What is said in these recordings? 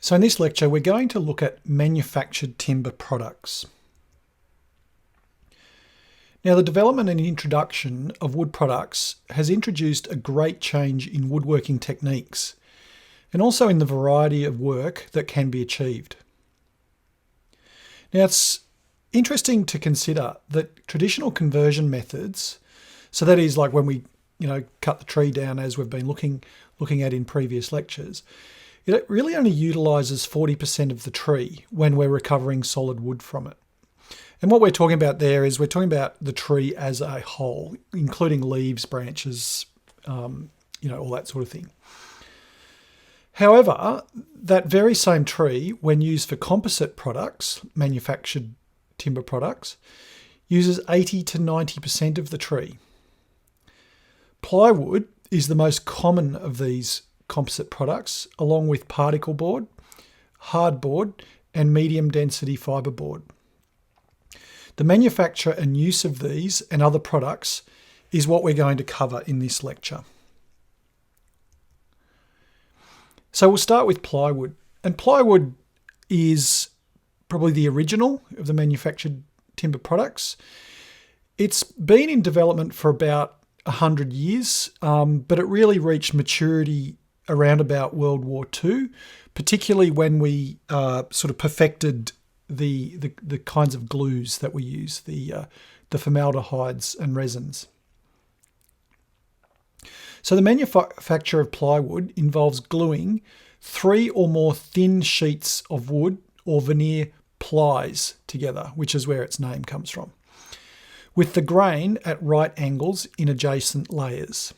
So in this lecture, we're going to look at manufactured timber products. Now, the development and introduction of wood products has introduced a great change in woodworking techniques and also in the variety of work that can be achieved. Now, it's interesting to consider that traditional conversion methods, so that is like when we cut the tree down as we've been looking at in previous lectures, it really only utilises 40% of the tree when we're recovering solid wood from it. And what we're talking about there is we're talking about the tree as a whole, including leaves, branches, all that sort of thing. However, that very same tree, when used for composite products, manufactured timber products, uses 80 to 90% of the tree. Plywood is the most common of these composite products, along with Particleboard, hardboard, and medium density fibreboard. The manufacture and use of these and other products is what we're going to cover in this lecture. So we'll start with plywood. And plywood is probably the original of the manufactured timber products. It's been in development for about 100 years, but it really reached maturity around about World War II, particularly when we sort of perfected the kinds of glues that we use, the formaldehydes and resins. So the manufacture of plywood involves gluing 3 or more thin sheets of wood or veneer plies together, which is where its name comes from, with the grain at right angles in adjacent layers.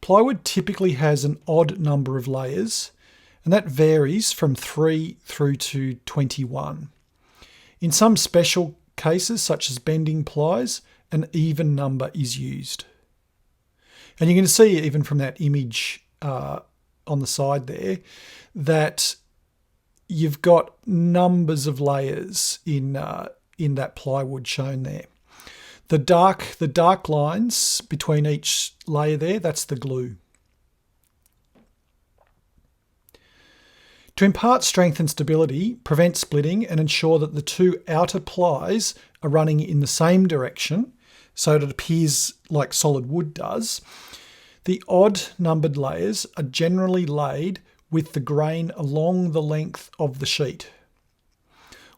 Plywood typically has an odd number of layers, and that varies from 3 through to 21. In some special cases, such as bending plies, an even number is used. And you can see even from that image on the side there that you've got numbers of layers in that plywood shown there. The dark lines between each layer there, that's the glue. To impart strength and stability, prevent splitting, and ensure that the 2 outer plies are running in the same direction, so that it appears like solid wood does, the odd numbered layers are generally laid with the grain along the length of the sheet,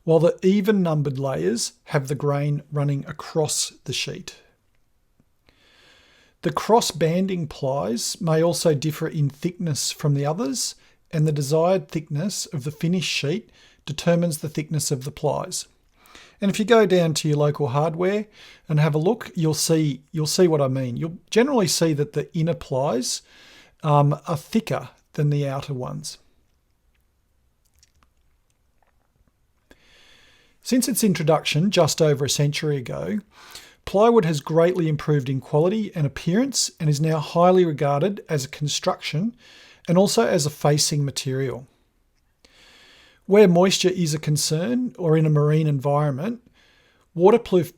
while the even numbered layers have the grain running across the sheet. The cross-banding plies may also differ in thickness from the others, and the desired thickness of the finished sheet determines the thickness of the plies. And if you go down to your local hardware and have a look, you'll see what I mean. You'll generally see that the inner plies are thicker than the outer ones. Since its introduction just over a century ago, plywood has greatly improved in quality and appearance and is now highly regarded as a construction and also as a facing material. Where moisture is a concern or in a marine environment, waterproof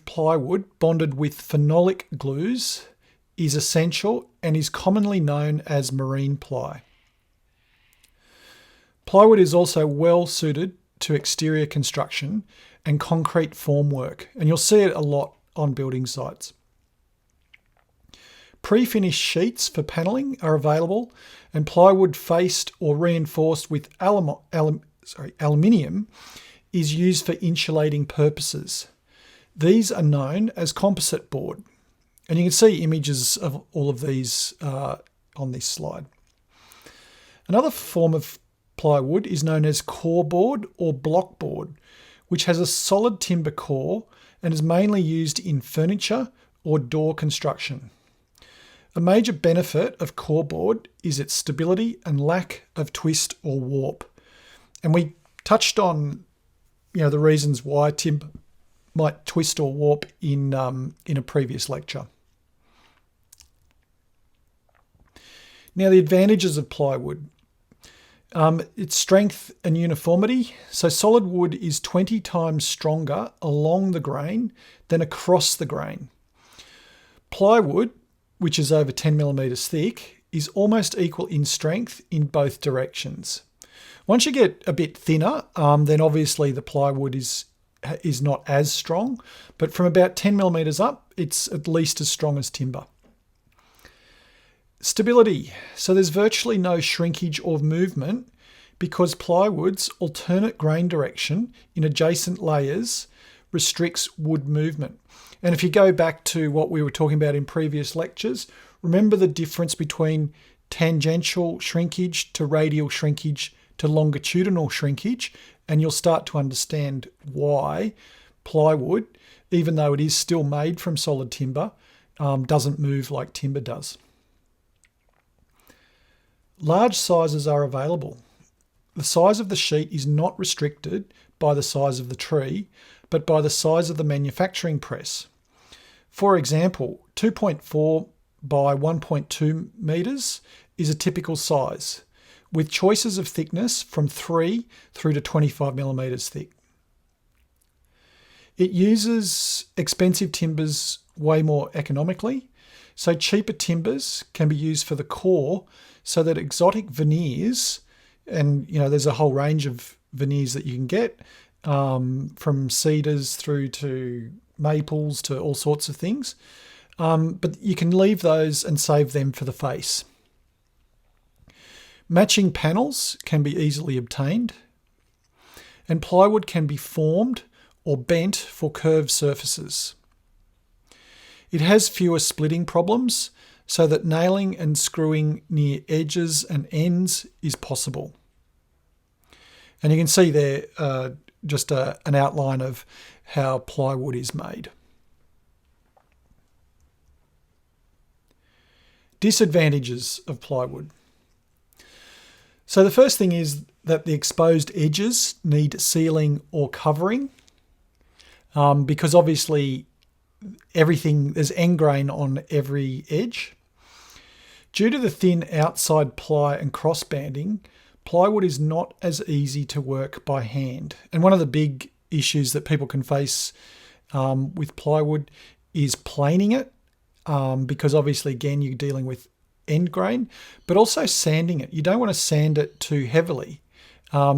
plywood bonded with phenolic glues is essential and is commonly known as marine ply. Plywood is also well suited to exterior construction and concrete formwork, and you'll see it a lot on building sites. Pre-finished sheets for panelling are available, and plywood faced or reinforced with aluminium is used for insulating purposes. These are known as composite board, and you can see images of all of these on this slide. Another form of plywood is known as core board or block board, which has a solid timber core and is mainly used in furniture or door construction. A major benefit of core board is its stability and lack of twist or warp. And we touched on the reasons why timber might twist or warp in a previous lecture. Now, the advantages of plywood. Its strength and uniformity. So solid wood is 20 times stronger along the grain than across the grain. Plywood, which is over 10 millimetres thick, is almost equal in strength in both directions. Once you get a bit thinner, then obviously the plywood is not as strong, but from about 10 millimeters up, it's at least as strong as timber. Stability. So there's virtually no shrinkage or movement because plywood's alternate grain direction in adjacent layers restricts wood movement. And if you go back to what we were talking about in previous lectures, remember the difference between tangential shrinkage to radial shrinkage to longitudinal shrinkage, and you'll start to understand why plywood, even though it is still made from solid timber, doesn't move like timber does. Large sizes are available. The size of the sheet is not restricted by the size of the tree, but by the size of the manufacturing press. For example, 2.4 by 1.2 metres is a typical size, with choices of thickness from 3 through to 25 millimetres thick. It uses expensive timbers way more economically, so cheaper timbers can be used for the core so that exotic veneers, and there's a whole range of veneers that you can get, from cedars through to maples to all sorts of things, but you can leave those and save them for the face. Matching panels can be easily obtained, and plywood can be formed or bent for curved surfaces. It has fewer splitting problems, so that nailing and screwing near edges and ends is possible. And you can see there just an outline of how plywood is made. Disadvantages of plywood. So the first thing is that the exposed edges need sealing or covering, because obviously there's end grain on every edge. Due to the thin outside ply and cross banding, plywood is not as easy to work by hand. And one of the big issues that people can face with plywood is planing it, because obviously, again, you're dealing with end grain, but also sanding it. You don't want to sand it too heavily,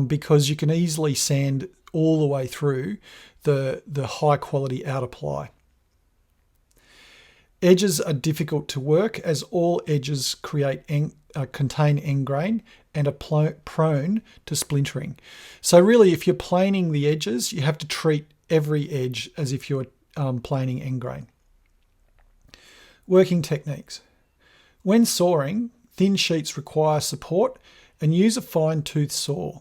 because you can easily sand all the way through the high quality outer ply. Edges are difficult to work as all edges contain end grain and are prone to splintering. So really, if you're planing the edges, you have to treat every edge as if you're planing end grain. Working techniques. When sawing, thin sheets require support and use a fine-tooth saw.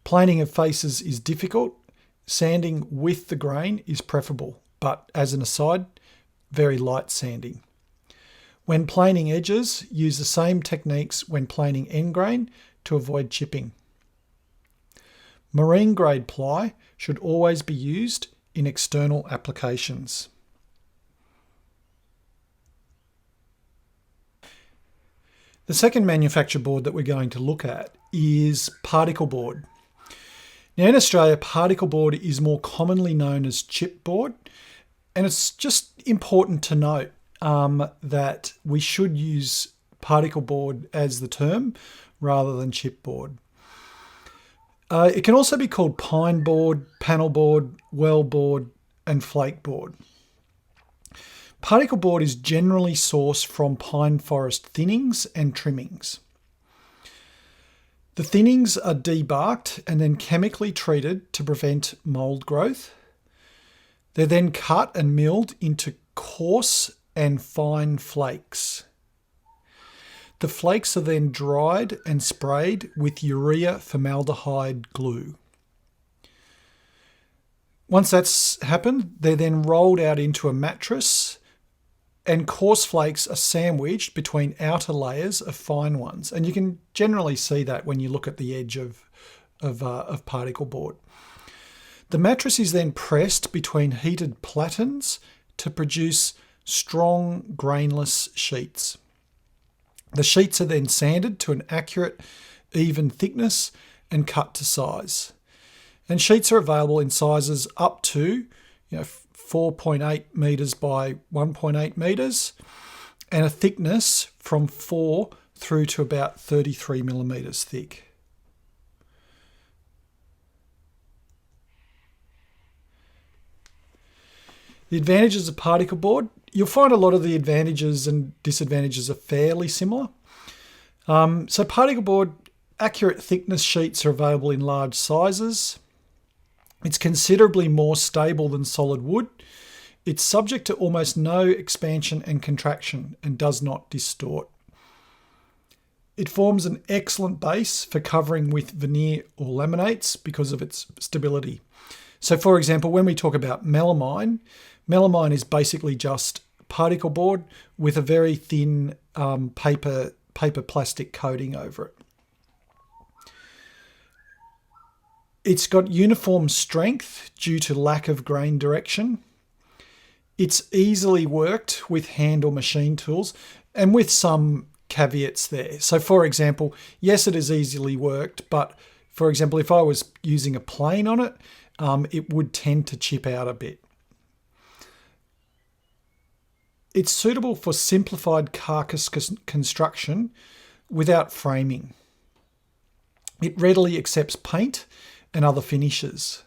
Planing of faces is difficult. Sanding with the grain is preferable, but as an aside, very light sanding. When planing edges, use the same techniques when planing end grain to avoid chipping. Marine grade ply should always be used in external applications. The second manufacture board that we're going to look at is Particleboard. Now in Australia, Particleboard is more commonly known as chipboard, and it's just important to note that we should use Particleboard as the term rather than chipboard. It can also be called pine board, panel board, well board, and flake board. Particleboard is generally sourced from pine forest thinnings and trimmings. The thinnings are debarked and then chemically treated to prevent mould growth. They're then cut and milled into coarse and fine flakes. The flakes are then dried and sprayed with urea formaldehyde glue. Once that's happened, they're then rolled out into a mattress, and coarse flakes are sandwiched between outer layers of fine ones. And you can generally see that when you look at the edge of Particleboard. The mattress is then pressed between heated platens to produce strong, grainless sheets. The sheets are then sanded to an accurate, even thickness and cut to size. And sheets are available in sizes up to 4.8 metres by 1.8 metres, and a thickness from 4 through to about 33 millimeters thick. The advantages of Particleboard. You'll find a lot of the advantages and disadvantages are fairly similar. So Particleboard, accurate thickness sheets are available in large sizes. It's considerably more stable than solid wood. It's subject to almost no expansion and contraction and does not distort. It forms an excellent base for covering with veneer or laminates because of its stability. So for example, when we talk about melamine, melamine is basically just Particleboard with a very thin paper plastic coating over it. It's got uniform strength due to lack of grain direction. It's easily worked with hand or machine tools and with some caveats there. So for example, yes, it is easily worked, but for example, if I was using a plane on it, it would tend to chip out a bit. It's suitable for simplified carcass construction without framing. It readily accepts paint and other finishes.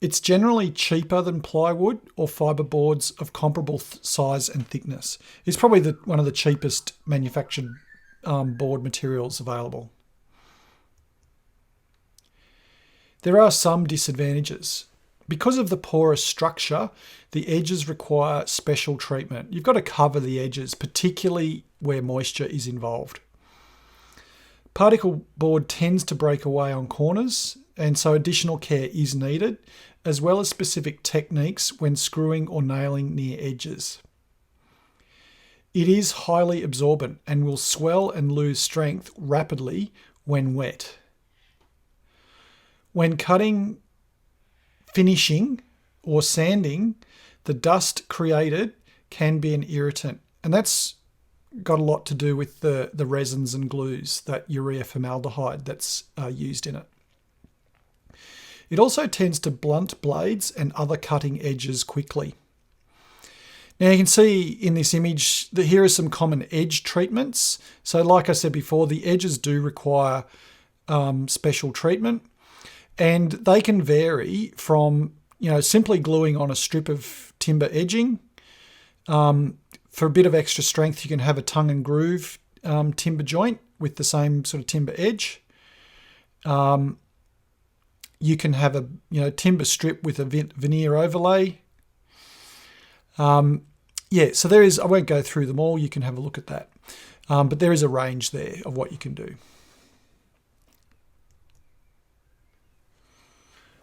It's generally cheaper than plywood or fibreboards of comparable size and thickness. It's probably one of the cheapest manufactured board materials available. There are some disadvantages. Because of the porous structure, the edges require special treatment. You've got to cover the edges, particularly where moisture is involved. Particleboard tends to break away on corners, and so additional care is needed, as well as specific techniques when screwing or nailing near edges. It is highly absorbent and will swell and lose strength rapidly when wet. When cutting, finishing, or sanding, the dust created can be an irritant, and that's got a lot to do with the resins and glues, that urea formaldehyde that's used in it. It also tends to blunt blades and other cutting edges quickly. Now you can see in this image that here are some common edge treatments. So like I said before, the edges do require special treatment, and they can vary from simply gluing on a strip of timber edging. For a bit of extra strength, you can have a tongue and groove timber joint with the same sort of timber edge. You can have a timber strip with a veneer overlay. So there is, I won't go through them all, you can have a look at that. But there is a range there of what you can do.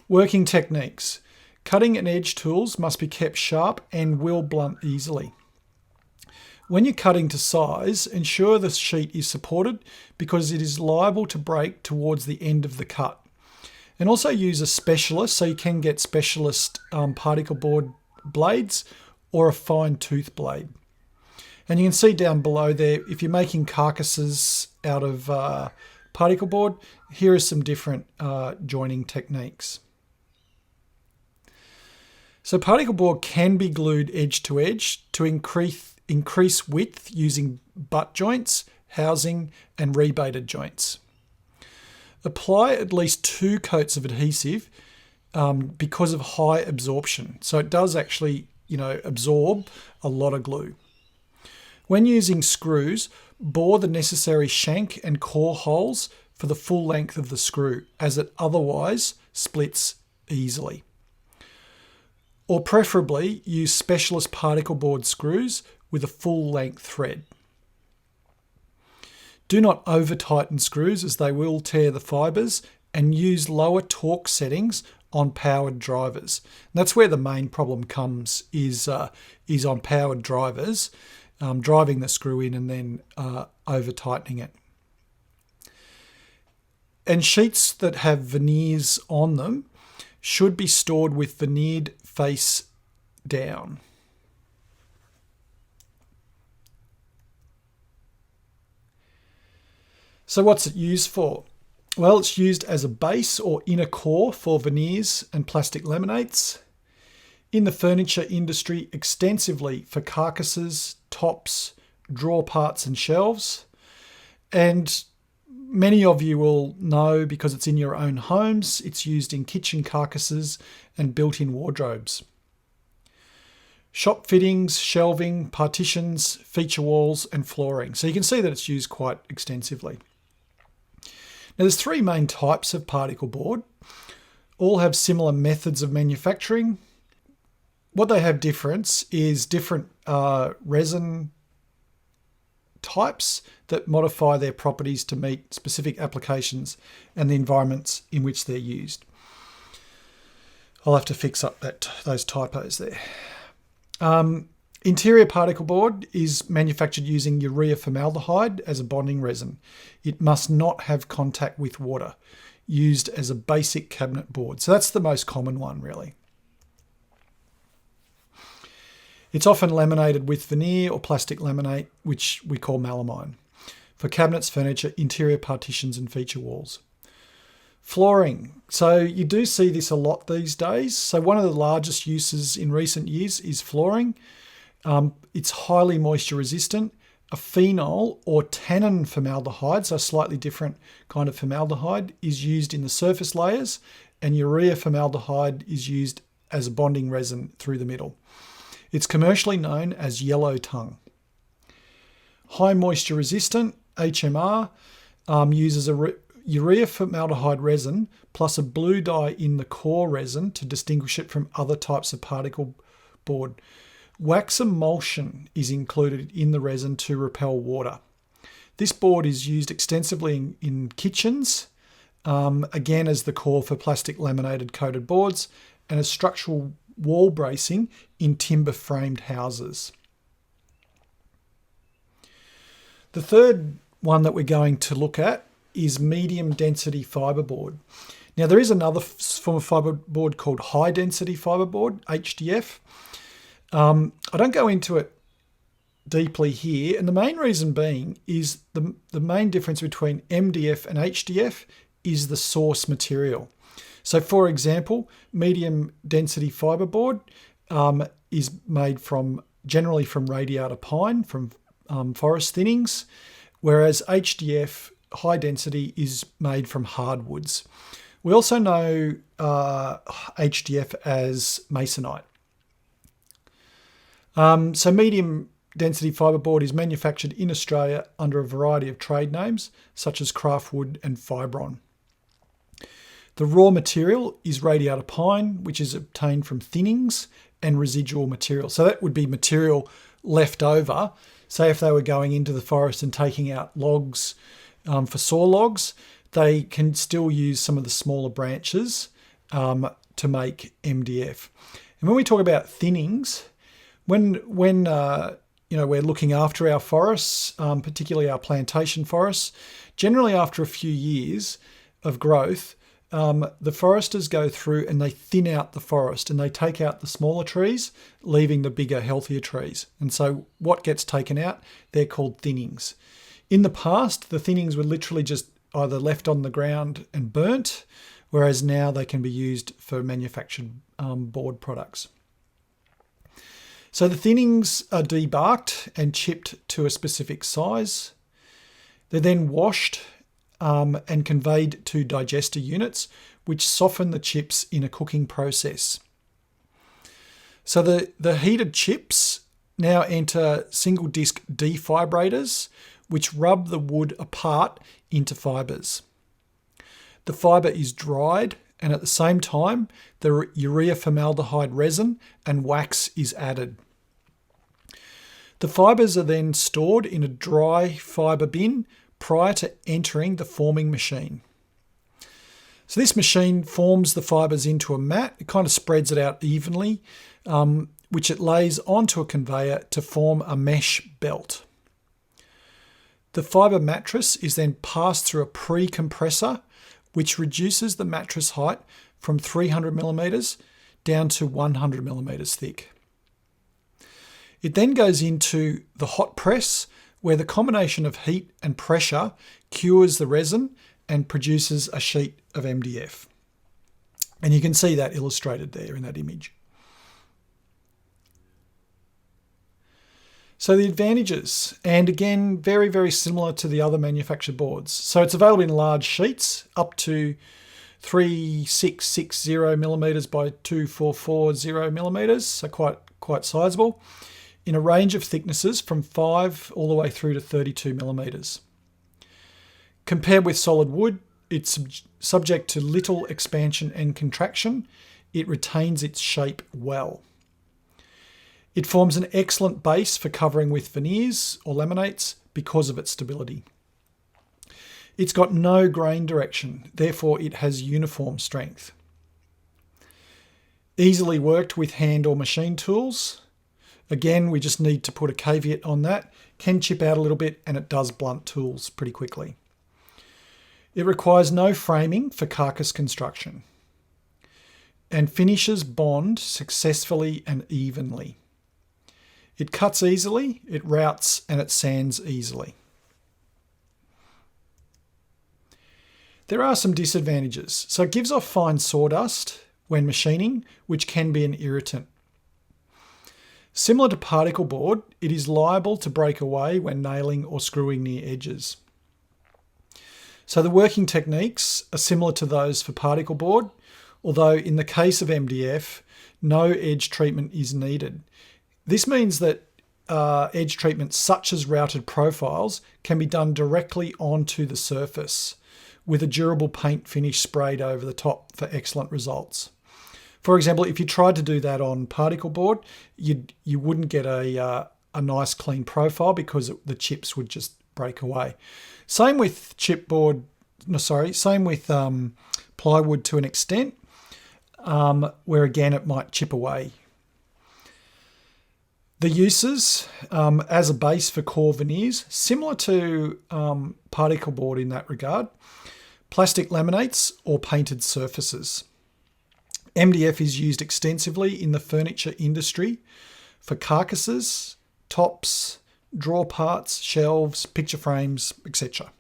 Working techniques. Cutting and edge tools must be kept sharp and will blunt easily. When you're cutting to size, ensure the sheet is supported because it is liable to break towards the end of the cut. And also use a specialist, so you can get specialist Particleboard blades or a fine tooth blade. And you can see down below there, if you're making carcasses out of Particleboard, here are some different joining techniques. So Particleboard can be glued edge to edge to increase width using butt joints, housing, and rebated joints. Apply at least 2 coats of adhesive because of high absorption. So it does actually, absorb a lot of glue. When using screws, bore the necessary shank and core holes for the full length of the screw, as it otherwise splits easily. Or preferably use specialist Particleboard screws with a full length thread. Do not over tighten screws as they will tear the fibres, and use lower torque settings on powered drivers. And that's where the main problem comes, is on powered drivers, driving the screw in and then over tightening it. And sheets that have veneers on them should be stored with veneered face down. So what's it used for? Well, it's used as a base or inner core for veneers and plastic laminates. In the furniture industry, extensively for carcasses, tops, drawer parts and shelves. And many of you will know, because it's in your own homes, it's used in kitchen carcasses and built-in wardrobes. Shop fittings, shelving, partitions, feature walls and flooring. So you can see that it's used quite extensively. Now there's three main types of particle board. All have similar methods of manufacturing. What they have difference is different resin types that modify their properties to meet specific applications and the environments in which they're used. I'll have to fix up those typos there. Interior particle board is manufactured using urea formaldehyde as a bonding resin. It must not have contact with water, used as a basic cabinet board. So that's the most common one, really. It's often laminated with veneer or plastic laminate, which we call melamine, for cabinets, furniture, interior partitions and feature walls. Flooring. So you do see this a lot these days. So one of the largest uses in recent years is flooring. It's highly moisture resistant. A phenol or tannin formaldehyde, so a slightly different kind of formaldehyde, is used in the surface layers, and urea formaldehyde is used as a bonding resin through the middle. It's commercially known as yellow tongue. High moisture resistant, HMR, uses a urea formaldehyde resin plus a blue dye in the core resin to distinguish it from other types of particle board. Wax emulsion is included in the resin to repel water. This board is used extensively in kitchens, again as the core for plastic laminated coated boards, and as structural wall bracing in timber framed houses. The third one that we're going to look at is medium density fibreboard. Now there is another form of fibreboard called high density fibreboard, HDF. I don't go into it deeply here, and the main reason being is the main difference between MDF and HDF is the source material. So for example, medium density fibreboard is made generally from radiata pine, from forest thinnings, whereas HDF, high density, is made from hardwoods. We also know HDF as masonite. So medium density fibreboard is manufactured in Australia under a variety of trade names such as craftwood and fibron. The raw material is radiata pine, which is obtained from thinnings and residual material. So that would be material left over. Say if they were going into the forest and taking out logs for saw logs, they can still use some of the smaller branches to make MDF. And when we talk about thinnings, when we're looking after our forests, particularly our plantation forests, generally after a few years of growth, the foresters go through and they thin out the forest and they take out the smaller trees, leaving the bigger, healthier trees. And so what gets taken out, they're called thinnings. In the past, the thinnings were literally just either left on the ground and burnt, whereas now they can be used for manufactured board products. So the thinnings are debarked and chipped to a specific size. They're then washed and conveyed to digester units, which soften the chips in a cooking process. So the heated chips now enter single disc defibrators, which rub the wood apart into fibres. The fibre is dried, and at the same time, the urea formaldehyde resin and wax is added. The fibres are then stored in a dry fibre bin prior to entering the forming machine. So this machine forms the fibres into a mat. It kind of spreads it out evenly, which it lays onto a conveyor to form a mesh belt. The fibre mattress is then passed through a pre-compressor, which reduces the mattress height from 300 millimetres down to 100 millimetres thick. It then goes into the hot press, where the combination of heat and pressure cures the resin and produces a sheet of MDF. And you can see that illustrated there in that image. So the advantages, and again, very, very similar to the other manufactured boards. So it's available in large sheets up to 3660 millimeters by 2440 millimeters, so quite sizable, in a range of thicknesses from 5 all the way through to 32 millimeters. Compared with solid wood, it's subject to little expansion and contraction. It retains its shape well. It forms an excellent base for covering with veneers or laminates because of its stability. It's got no grain direction, therefore it has uniform strength. Easily worked with hand or machine tools. Again, we just need to put a caveat on that. Can chip out a little bit and it does blunt tools pretty quickly. It requires no framing for carcass construction and finishes bond successfully and evenly. It cuts easily, it routs, and it sands easily. There are some disadvantages. So it gives off fine sawdust when machining, which can be an irritant. Similar to Particleboard, it is liable to break away when nailing or screwing near edges. So the working techniques are similar to those for Particleboard, although in the case of MDF, no edge treatment is needed. This means that edge treatments such as routed profiles can be done directly onto the surface with a durable paint finish sprayed over the top for excellent results. For example, if you tried to do that on Particleboard, you wouldn't get a nice clean profile because the chips would just break away. Same with plywood to an extent, where again it might chip away. The uses as a base for core veneers, similar to Particleboard in that regard. Plastic laminates or painted surfaces. MDF is used extensively in the furniture industry for carcasses, tops, drawer parts, shelves, picture frames, etc.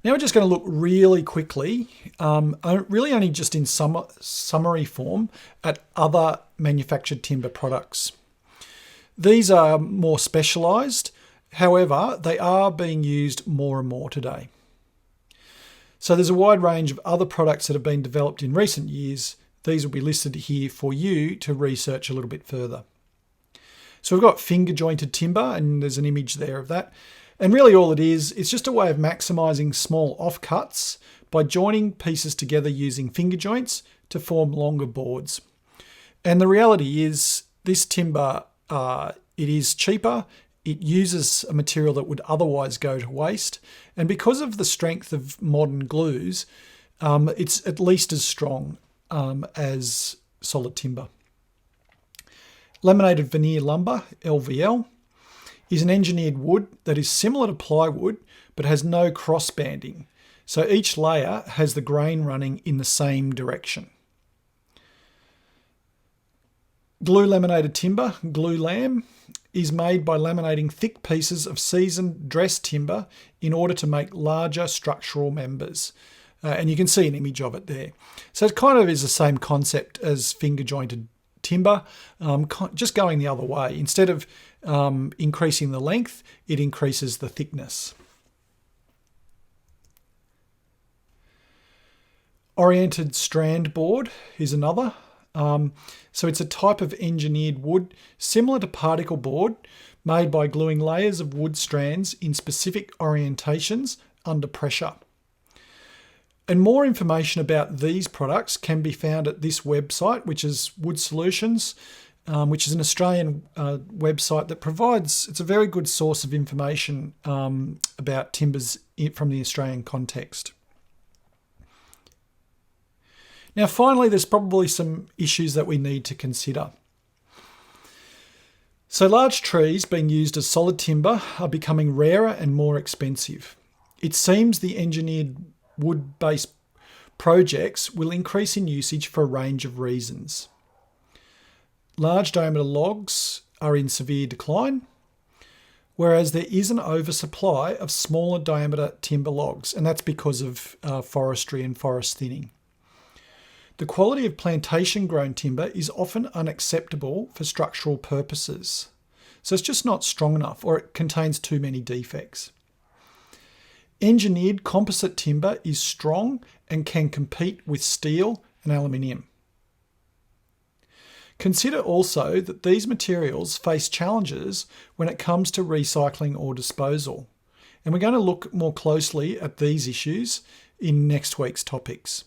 Now we're just going to look really quickly, really only just in summary form, at other manufactured timber products. These are more specialised, however, they are being used more and more today. So there's a wide range of other products that have been developed in recent years. These will be listed here for you to research a little bit further. So we've got finger jointed timber, and there's an image there of that. And really all it is, it's just a way of maximising small offcuts by joining pieces together using finger joints to form longer boards. And the reality is this timber, it is cheaper, it uses a material that would otherwise go to waste, and because of the strength of modern glues, it's at least as strong as solid timber. Laminated veneer lumber, LVL, is an engineered wood that is similar to plywood but has no cross banding. So each layer has the grain running in the same direction. Glue laminated timber, glue lam, is made by laminating thick pieces of seasoned dressed timber in order to make larger structural members. And you can see an image of it there. So it kind of is the same concept as finger jointed timber, just going the other way. Instead of increasing the length, it increases the thickness. Oriented strand board is another. So it's a type of engineered wood similar to Particleboard, made by gluing layers of wood strands in specific orientations under pressure. And more information about these products can be found at this website, which is Wood Solutions, which is an Australian website that provides, it's a very good source of information about timbers from the Australian context. Now, finally, there's probably some issues that we need to consider. So large trees being used as solid timber are becoming rarer and more expensive. It seems the engineered wood-based projects will increase in usage for a range of reasons. Large diameter logs are in severe decline, whereas there is an oversupply of smaller diameter timber logs, and that's because of forestry and forest thinning. The quality of plantation-grown timber is often unacceptable for structural purposes. So it's just not strong enough, or it contains too many defects. Engineered composite timber is strong and can compete with steel and aluminium. Consider also that these materials face challenges when it comes to recycling or disposal. And we're going to look more closely at these issues in next week's topics.